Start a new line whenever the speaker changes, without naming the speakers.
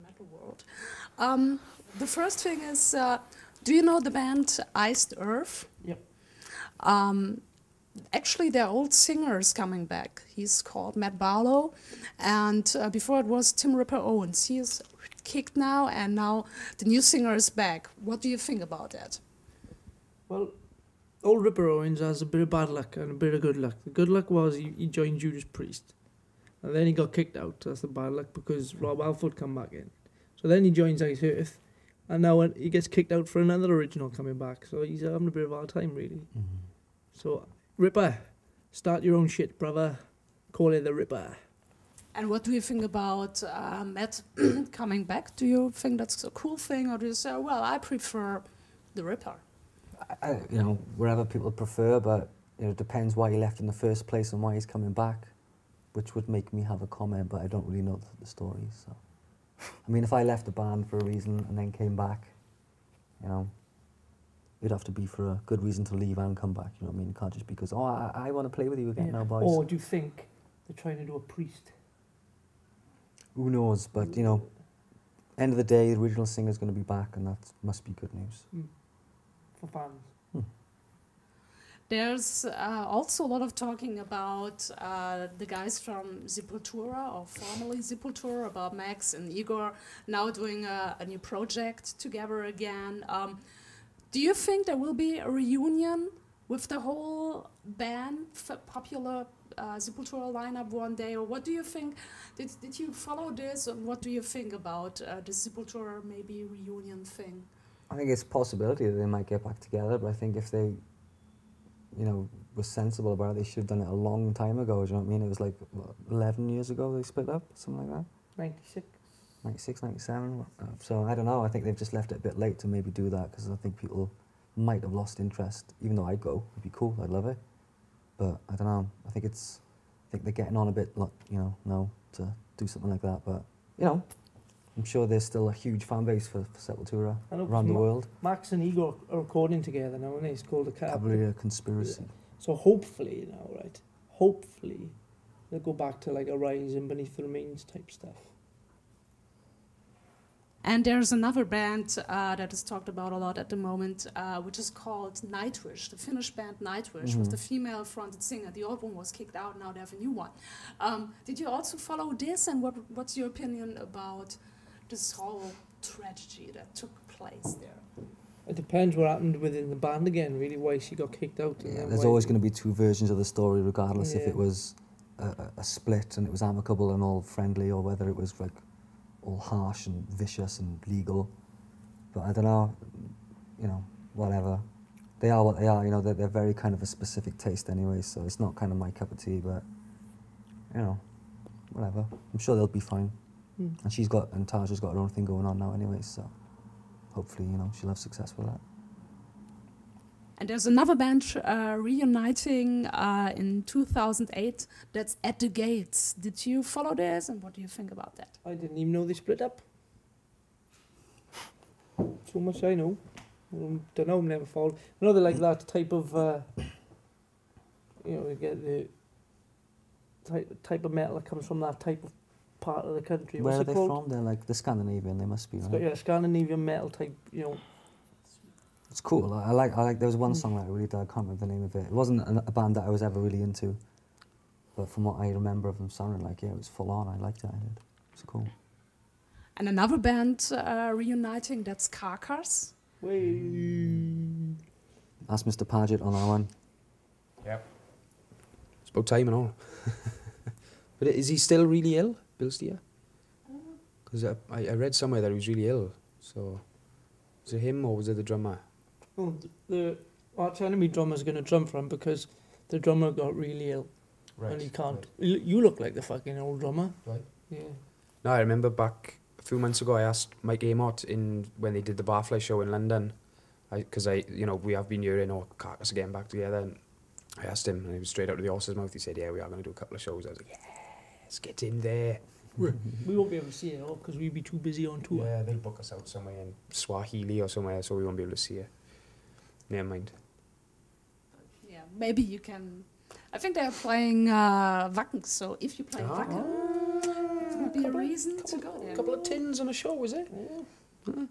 metal world. The first thing is, do you know the band Iced Earth?
Yep.
Actually, their old singer is coming back. He's called Matt Barlow, and before it was Tim Ripper Owens. He is kicked now, and now the new singer is back. What do you think about that?
Well, old Ripper Owens has a bit of bad luck and a bit of good luck. The good luck was he joined Judas Priest. And then he got kicked out. That's the bad luck because Rob Halford come back in. So then he joins Ice Earth. And now he gets kicked out for another original coming back. So he's having a bit of a hard time, really.
Mm-hmm.
So, Ripper, start your own shit, brother. Call it the Ripper.
And what do you think about Matt coming back? Do you think that's a cool thing, or do you say, well, I prefer the Ripper?
You know, wherever people prefer, but you know, it depends why he left in the first place and why he's coming back, which would make me have a comment, but I don't really know the story. So, I mean, if I left the band for a reason and then came back, you know, it'd have to be for a good reason to leave and come back. You know what I mean? It can't just be because, oh, I want to play with you again now, boys.
Or do you think they're trying to do a Priest?
Who knows? But you know, end of the day, the original singer's going to be back, and that must be good news.
For fans.
There's also a lot of talking about the guys from Sepultura, or formerly Sepultura, about Max and Igor now doing a new project together again. Do you think there will be a reunion with the whole band, popular Sepultura lineup one day, or what do you think? Did you follow this, and what do you think about the Sepultura maybe reunion thing?
I think it's a possibility that they might get back together, but I think if they, you know, were sensible about it, they should have done it a long time ago. Do you know what I mean? It was like, what, 11 years ago they split up, something like that?
96.
96, 97. So I don't know, I think they've just left it a bit late to maybe do that, because I think people might have lost interest, even though I'd go. It'd be cool, I'd love it. But I don't know, I think they're getting on a bit, you know, now to do something like that. But, you know, I'm sure there's still a huge fan base for Sepultura around the world.
Max and Igor are recording together now, and it's called a
Probably a conspiracy.
So hopefully, you know, right? Hopefully, they'll go back to like a Rising Beneath the Remains type stuff.
And there's another band that is talked about a lot at the moment, which is called Nightwish, the Finnish band Nightwish, with the female-fronted singer. The old one was kicked out, now they have a new one. Did you also follow this, and what's your opinion about this whole tragedy that took place there?
It depends what happened within the band again, really, why she got kicked out.
Yeah, there's always going to be two versions of the story, regardless if it was a split and it was amicable and all friendly, or whether it was like all harsh and vicious and legal. But I don't know, you know, whatever. They are what they are, you know, they're very kind of a specific taste anyway, so it's not kind of my cup of tea, but, you know, whatever. I'm sure they'll be fine. And Tasha's got her own thing going on now anyway, so hopefully, you know, she'll have success with that.
And there's another band reuniting in 2008, that's Etta Gates. Did you follow this, and what do you think about that?
I didn't even know they split up. So much I know. Don't know, never followed. I know they're like that type of, you know, you get the type of metal that comes from that type of part of the country.
Where
What's
are
it
they
called?
from? They're like the Scandinavian, they must be, right?
Yeah, Scandinavian metal type, you know.
It's cool. I like. There was one song that I really did. I can't remember the name of it. It wasn't a band that I was ever really into, but from what I remember of them sounding like, yeah, it was full on. I liked it. I did. It's cool.
And another band reuniting, that's Carcass.
Ask Mr. Paget on that one.
Yep. It's about time and all. But is he still really ill, Bill Steer? Because I read somewhere that he was really ill. So, was it him or was it the drummer?
Oh, the Arch Enemy drummer's going to drum for him because the drummer got really ill.
Right.
And he can't. Right. You look like the fucking old drummer.
Right.
Yeah.
No, I remember back a few months ago I asked Mike Amott when they did the Barfly show in London, because you know, we have been hearing, Carcass are getting back together, and I asked him, and he was straight out of the horse's mouth. He said, yeah, we are going to do a couple of shows. I was like, yes, get in there.
We won't be able to see it all because we'd be too busy on tour.
Yeah, they'll book us out somewhere in Swahili or somewhere, so we won't be able to see it. Never mind.
Yeah, maybe you can. I think they're playing Wacken, so if you play Wacken, be a reason to go there.
Couple of tins and a show, is it?
Yeah.